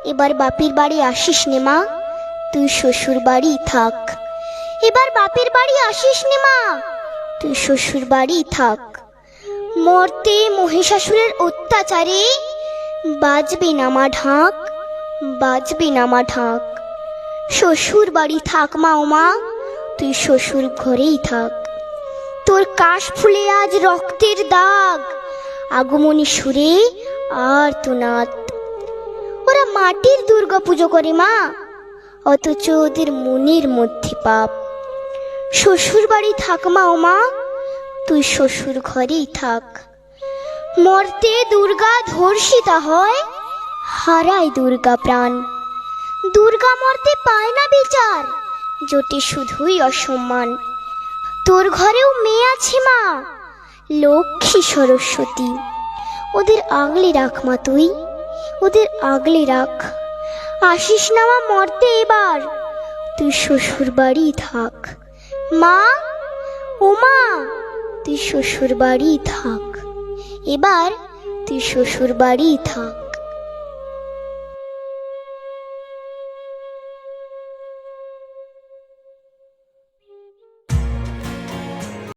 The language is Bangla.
এবার বাপের বাড়ি আসিস নে মা, তুই শ্বশুর বাড়ি থাক। এবার বাপের বাড়ি আসিস নে মা, তুই শ্বশুর বাড়ি থাক। মর্তে মহিষাসুরের অত্যাচারে বাজবে না মা ঢাক, বাজবে না মা ঢাক। শ্বশুর বাড়ি থাক মা ও মা, তুই শ্বশুর ঘরেই থাক। তোর কাশ ফুলে আজ রক্তের দাগ, আগমনী সুরে আর তো নাত। ওরা মাটির দুর্গা পুজো করে মা, অথচ ওদের মনের মধ্যে পাপ। শ্বশুর বাড়ি থাক মা ও মা, তুই শ্বশুর ঘরেই থাক। মর্তে দুর্গা ধর্ষিতা হয়, হারায় দুর্গা প্রাণ। দুর্গা মর্তে পায় না বিচার, জোটে শুধুই অসম্মান। তোর ঘরেও মেয়ে আছে মা, লক্ষ্মী সরস্বতী, ওদের আগলে রাখ মা তুই, ওদের আগলে রাখ। আসিস না মা মর্তে এবার, তুই শ্বশুর বাড়ি থাক। মা ও মা, তুই শ্বশুর বাড়ি থাক, এবার তুই শ্বশুর বাড়ি থাক।